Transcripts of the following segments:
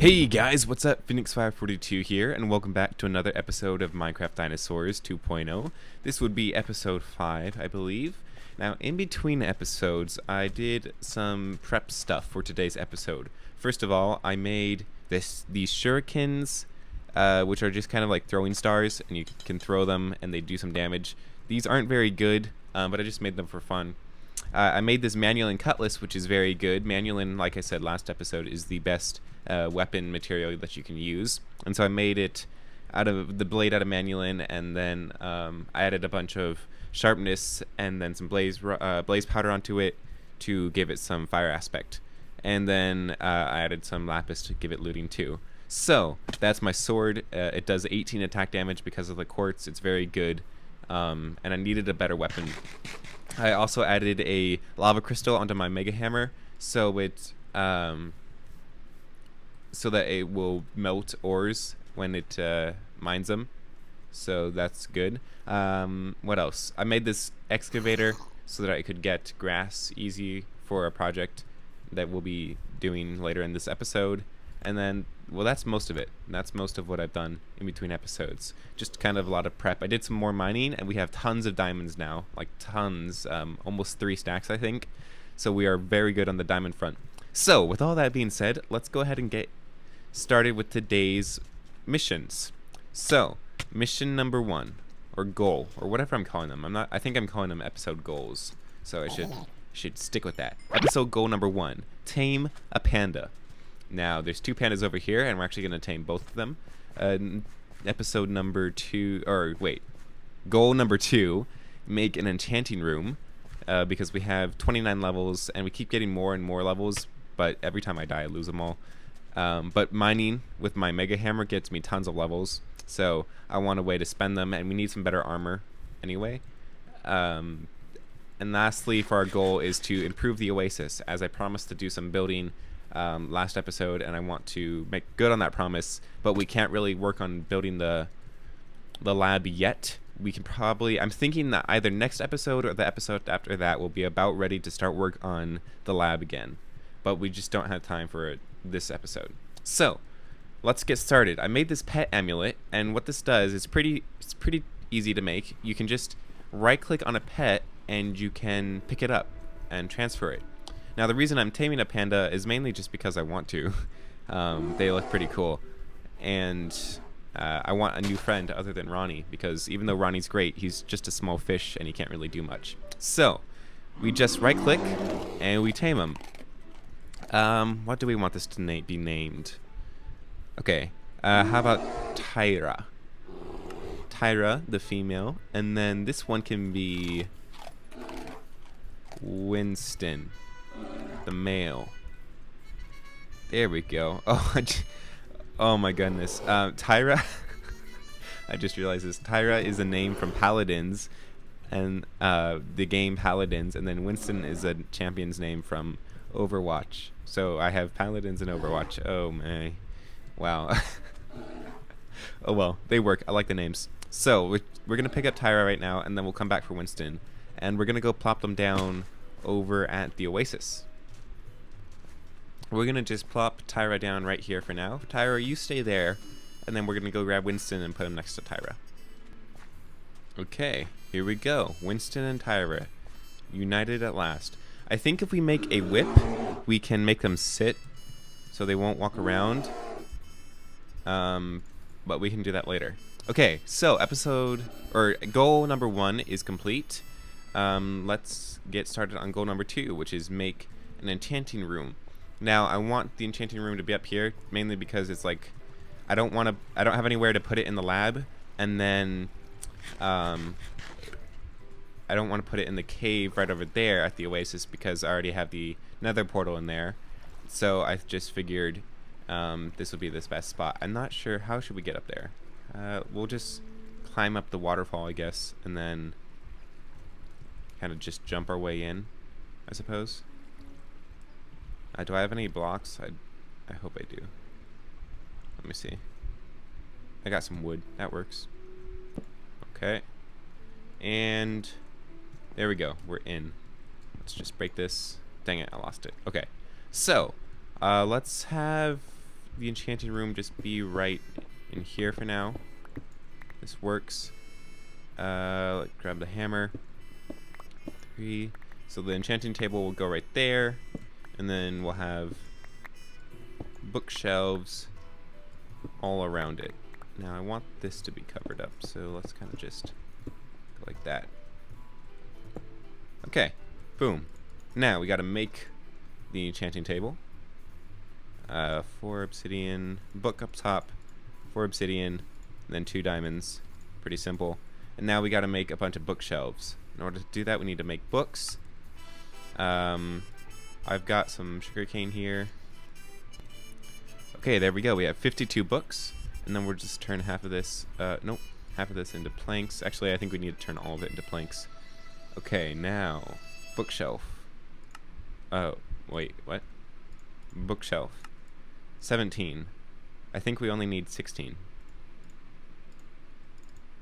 Hey guys, what's up? Phoenix542 here, and welcome back to another episode of Minecraft Dinosaurs 2.0. This would be episode 5, I believe. Now, in between episodes, I did some prep stuff for today's episode. First of all, I made these shurikens, which are just kind of like throwing stars, and you can throw them and they do some damage. These aren't very good, but I just made them for fun. I made this Manulin cutlass, which is very good. Manulin, like I said last episode, is the best weapon material that you can use, and so I made it out of the blade out of Manulin, and then I added a bunch of sharpness and then some blaze powder onto it to give it some fire aspect, and then I added some lapis to give it looting too. So that's my sword. It does 18 attack damage because of the quartz. It's very good, and I needed a better weapon. I also added a lava crystal onto my mega hammer, so it so that it will melt ores when it mines them. So that's good. What else? I made this excavator so that I could get grass easy for a project that we'll be doing later in this episode. And then, well, that's most of it. That's most of what I've done in between episodes. Just kind of a lot of prep. I did some more mining, and we have tons of diamonds now. Like tons. Almost 3 stacks, I think. So we are very good on the diamond front. So, with all that being said, let's go ahead and get started with today's missions. So, mission number 1, or goal, or whatever I'm calling them. I think I'm calling them episode goals. So I should stick with that. Episode goal number 1, tame a panda. Now, there's 2 pandas over here, and we're actually going to tame both of them. Episode number 2, or wait, goal number 2, make an enchanting room, because we have 29 levels, and we keep getting more and more levels, but every time I die, I lose them all. But mining with my mega hammer gets me tons of levels, so I want a way to spend them, and we need some better armor anyway. And lastly, for our goal is to improve the Oasis, as I promised to do some building last episode, and I want to make good on that promise, but we can't really work on building the lab yet. We can probably, I'm thinking that either next episode or the episode after that will be about ready to start work on the lab again, but we just don't have time for it this episode. So let's get started. I made this pet amulet, and what this does is pretty easy to make. You can just right click on a pet and you can pick it up and transfer it. Now, the reason I'm taming a panda is mainly just because I want to. They look pretty cool. And I want a new friend other than Ronnie, because even though Ronnie's great, he's just a small fish and he can't really do much. So, we just right-click and we tame him. What do we want this to be named? Okay, how about Tyra? Tyra, the female. And then this one can be Winston, the male. There we go. Oh my goodness. Tyra. I just realized this. Tyra is a name from Paladins, and the game Paladins, and then Winston is a champion's name from Overwatch. So I have Paladins and Overwatch. Oh my, wow. Oh well, they work. I like the names. So we're gonna pick up Tyra right now, and then we'll come back for Winston, and we're gonna go plop them down over at the Oasis. We're gonna just plop Tyra down right here for now. Tyra, you stay there, and then we're gonna go grab Winston and put him next to Tyra. Okay, here we go. Winston and Tyra, united at last. I think if we make a whip, we can make them sit, so they won't walk around. But we can do that later. Okay, so goal number 1 is complete. Let's get started on goal number 2, which is make an enchanting room. Now, I want the enchanting room to be up here, mainly because it's like, I don't have anywhere to put it in the lab, and then, I don't want to put it in the cave right over there at the Oasis, because I already have the nether portal in there. So I just figured, this would be this best spot. I'm not sure, how should we get up there? We'll just climb up the waterfall, I guess, and then kind of just jump our way in, I suppose. Do I have any blocks? I hope I do. Let me see. I got some wood. That works. Okay. And there we go. We're in. Let's just break this. Dang it, I lost it. Okay. So, let's have the enchanting room just be right in here for now. This works. Grab the hammer. 3. So the enchanting table will go right there, and then we'll have bookshelves all around it. Now I want this to be covered up, so let's kind of just go like that. Okay, boom. Now we got to make the enchanting table. 4 obsidian, book up top, 4 obsidian, and then 2 diamonds. Pretty simple. And now we got to make a bunch of bookshelves. In order to do that, we need to make books. I've got some sugarcane here. Okay, there we go. We have 52 books, and then we'll just turn half of this, nope, half of this into planks. Actually, I think we need to turn all of it into planks. Okay, now, bookshelf. Oh, wait, what? Bookshelf. 17. I think we only need 16.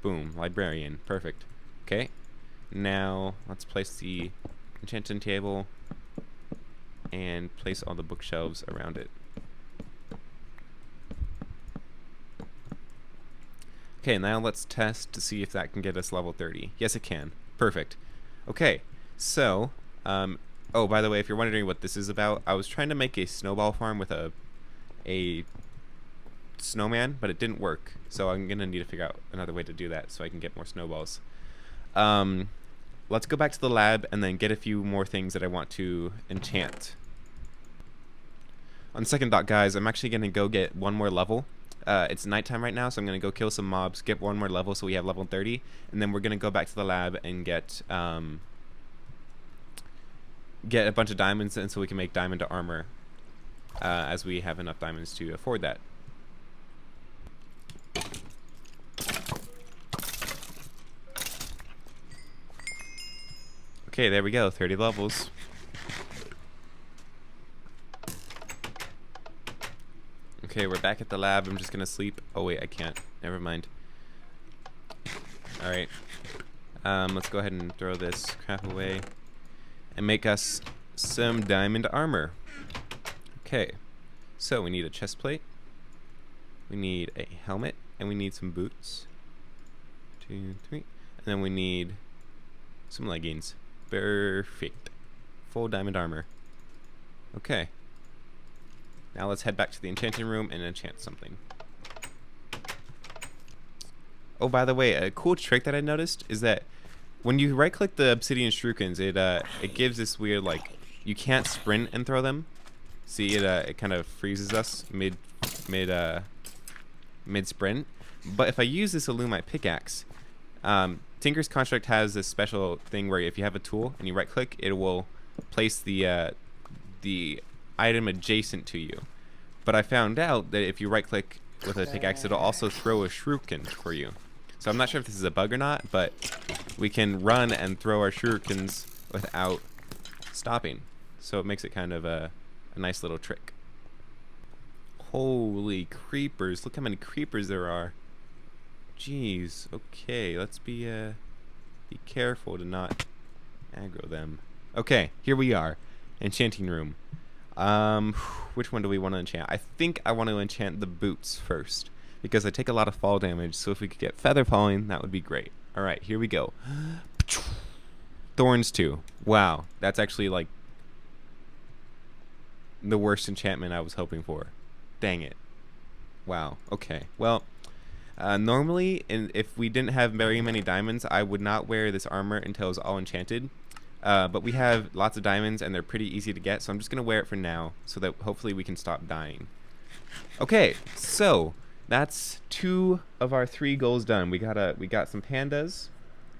Boom, librarian, perfect. Okay, now let's place the enchanting table and place all the bookshelves around it. Okay, now let's test to see if that can get us level 30. Yes, it can. Perfect. Okay, so, oh, by the way, if you're wondering what this is about, I was trying to make a snowball farm with a snowman, but it didn't work. So I'm going to need to figure out another way to do that so I can get more snowballs. Let's go back to the lab and then get a few more things that I want to enchant. On second thought, guys, I'm actually going to go get one more level. It's nighttime right now, so I'm going to go kill some mobs, get one more level so we have level 30, and then we're going to go back to the lab and get a bunch of diamonds, and so we can make diamond armor as we have enough diamonds to afford that. Okay, there we go, 30 levels. Okay, we're back at the lab. I'm just gonna sleep. Oh wait, I can't. Never mind. Alright. Let's go ahead and throw this crap away and make us some diamond armor. Okay, so we need a chest plate, we need a helmet, and we need some boots. 2, 3, and then we need some leggings. Perfect. Full diamond armor. Okay. Now let's head back to the enchanting room and enchant something. Oh, by the way, a cool trick that I noticed is that when you right-click the obsidian shurikens, it gives this weird, like, you can't sprint and throw them. See, it kind of freezes us mid sprint. But if I use this Illumite pickaxe, Tinker's Construct has this special thing where if you have a tool and you right-click, it will place the item adjacent to you. But I found out that if you right-click with a pickaxe, it'll also throw a shuriken for you. So I'm not sure if this is a bug or not, but we can run and throw our shurikens without stopping. So it makes it kind of a nice little trick. Holy creepers, look how many creepers there are. Jeez, okay, let's be careful to not aggro them. Okay, here we are. Enchanting room. Which one do we want to enchant? I think I want to enchant the boots first, because I take a lot of fall damage, so if we could get feather falling, that would be great. Alright, here we go. Thorns 2. Wow, that's actually like the worst enchantment I was hoping for. Dang it. Wow, okay. Well, normally, if we didn't have very many diamonds, I would not wear this armor until it was all enchanted. But we have lots of diamonds, and they're pretty easy to get, so I'm just going to wear it for now, so that hopefully we can stop dying. Okay, so that's 2 of our 3 goals done. We got some pandas,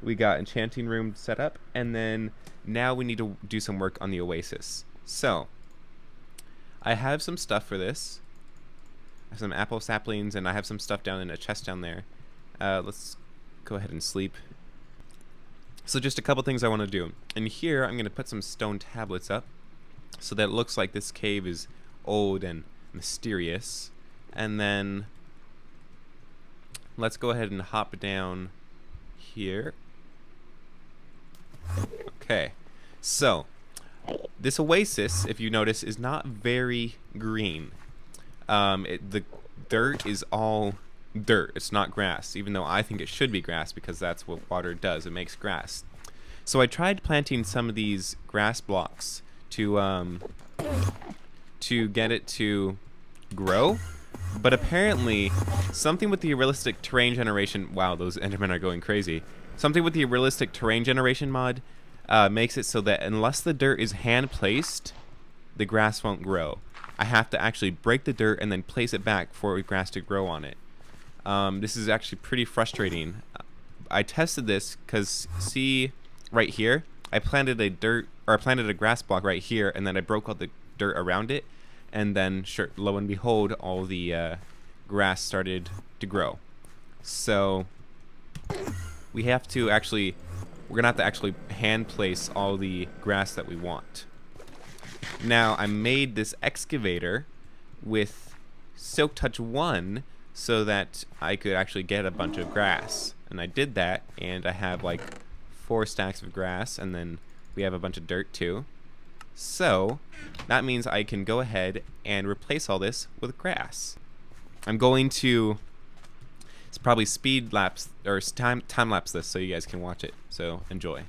we got enchanting room set up, and then now we need to do some work on the Oasis. So, I have some stuff for this. I have some apple saplings, and I have some stuff down in a chest down there. Let's go ahead and sleep. So just a couple things I want to do. And here I'm going to put some stone tablets up so that it looks like this cave is old and mysterious. And then let's go ahead and hop down here. Okay, so this oasis, if you notice, is not very green. The dirt is all dirt. It's not grass, even though I think it should be grass because that's what water does. It makes grass. So I tried planting some of these grass blocks to get it to grow, but apparently something with the realistic terrain generation, wow, those Endermen are going crazy. Something with the realistic terrain generation mod makes it so that unless the dirt is hand placed, the grass won't grow. I have to actually break the dirt and then place it back for grass to grow on it. This is actually pretty frustrating. I tested this because see right here, I planted a grass block right here, and then I broke all the dirt around it, and then sure, lo and behold, all the grass started to grow. So we're gonna have to actually hand place all the grass that we want. Now I made this excavator with Silk Touch 1 so that I could actually get a bunch of grass, and I did that, and I have like 4 stacks of grass, and then we have a bunch of dirt too. So that means I can go ahead and replace all this with grass. I'm going to probably speed lapse or time lapse this so you guys can watch it. So enjoy.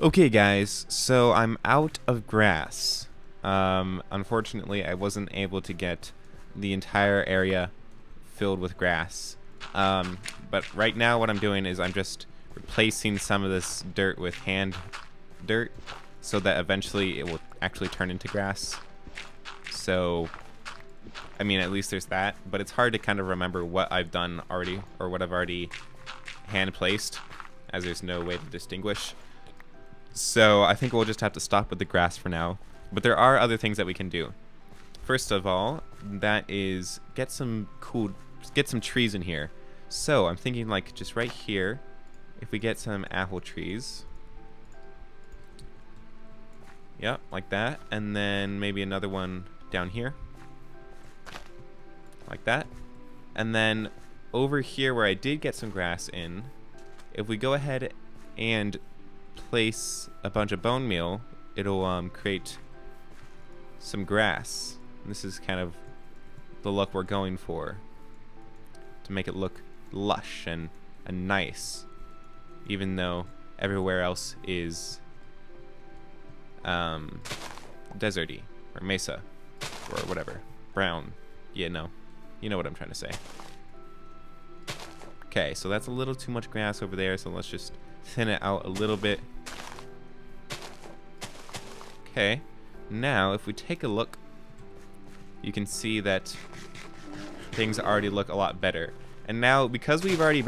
Okay guys, so I'm out of grass. Unfortunately, I wasn't able to get the entire area filled with grass. But right now what I'm doing is I'm just replacing some of this dirt with hand dirt so that eventually it will actually turn into grass. So, I mean, at least there's that, but it's hard to kind of remember what I've done already or what I've already hand placed, as there's no way to distinguish. So I think we'll just have to stop with the grass for now. But there are other things that we can do. First of all, that is get some trees in here. So I'm thinking like just right here, if we get some apple trees. Yep, like that. And then maybe another one down here. Like that. And then over here where I did get some grass in, if we go ahead and place a bunch of bone meal, it'll create some grass. And this is kind of the look we're going for, to make it look lush and nice, even though everywhere else is deserty or mesa or whatever, brown. Yeah, no, you know what I'm trying to say. Okay, so that's a little too much grass over there, so let's just thin it out a little bit. Okay, now if we take a look, you can see that things already look a lot better. And now, because we've already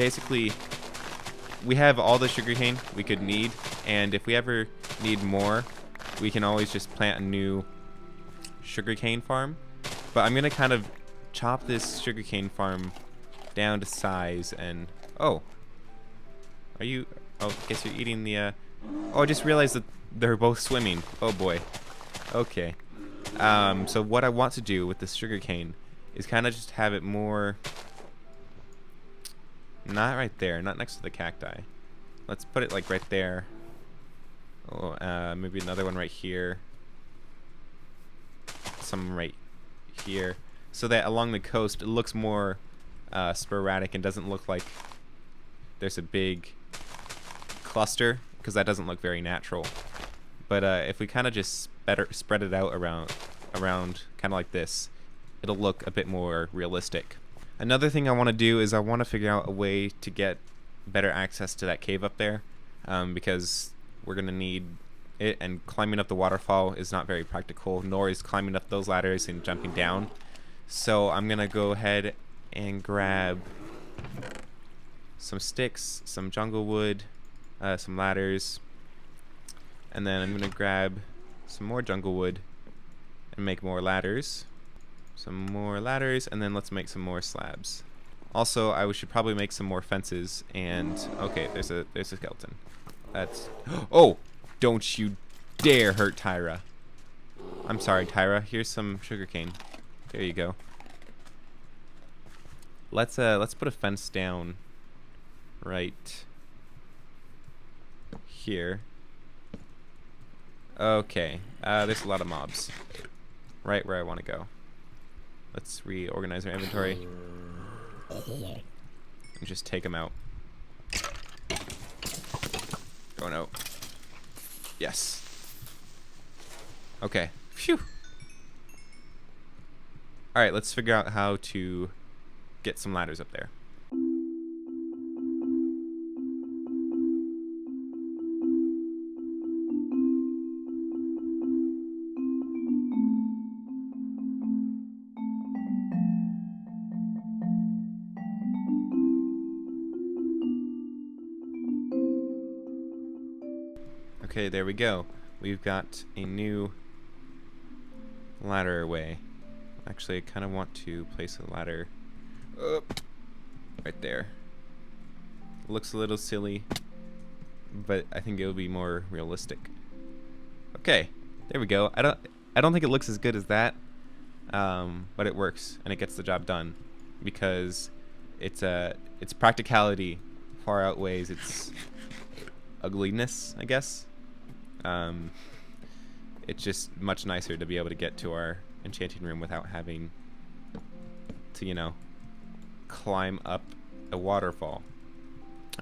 we have all the sugarcane we could need, and if we ever need more, we can always just plant a new sugarcane farm. But I'm gonna kind of chop this sugarcane farm down to size. And oh, guess you're eating the oh, I just realized that they're both swimming. Oh boy. Okay. So what I want to do with this sugarcane is kind of just have it more, not right there, not next to the cacti. Let's put it like right there. Oh, maybe another one right here. Some right here, so that along the coast it looks more sporadic and doesn't look like there's a big cluster, because that doesn't look very natural. But if we kind of just spread it out around kind of like this, it'll look a bit more realistic. Another thing I want to do is I want to figure out a way to get better access to that cave up there, because we're gonna need it, and climbing up the waterfall is not very practical, nor is climbing up those ladders and jumping down. So I'm gonna go ahead and grab some sticks, some jungle wood, some ladders, and then I'm gonna grab some more jungle wood and make more ladders. Some more ladders, and then let's make some more slabs. Also, I should probably make some more fences. And okay, there's a skeleton. That's oh, don't you dare hurt Tyra. I'm sorry, Tyra. Here's some sugarcane. There you go. Let's put a fence down right here. Okay, there's a lot of mobs right where I want to go. Let's reorganize our inventory and just take them out. Oh no. Yes. Okay. Phew. Alright, let's figure out how to get some ladders up there. Okay, there we go. We've got a new ladder away. Actually, I kind of want to place a ladder up right there. Looks a little silly, but I think it'll be more realistic. Okay, there we go. I don't think it looks as good as that, but it works and it gets the job done because its practicality far outweighs its ugliness, I guess. It's just much nicer to be able to get to our enchanting room without having to, you know, climb up a waterfall.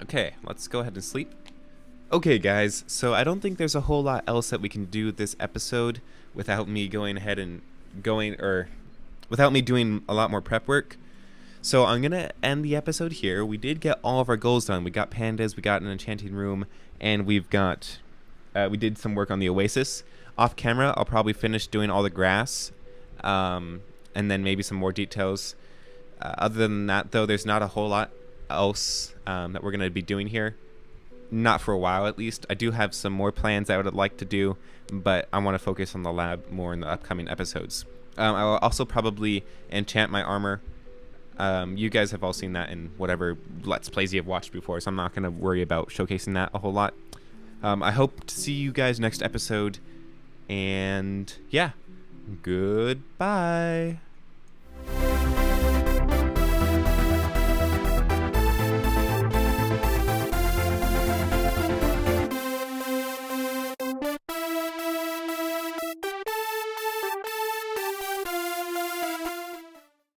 Okay, let's go ahead and sleep. Okay guys, so I don't think there's a whole lot else that we can do this episode without me going ahead and without me doing a lot more prep work. So I'm gonna end the episode here. We did get all of our goals done. We got pandas, we got an enchanting room, and we did some work on the Oasis. Off camera, I'll probably finish doing all the grass, and then maybe some more details. Other than that, though, there's not a whole lot else that we're going to be doing here. Not for a while, at least. I do have some more plans I would like to do, but I want to focus on the lab more in the upcoming episodes. I will also probably enchant my armor. You guys have all seen that in whatever Let's Plays you've watched before, so I'm not going to worry about showcasing that a whole lot. I hope to see you guys next episode, and yeah, goodbye.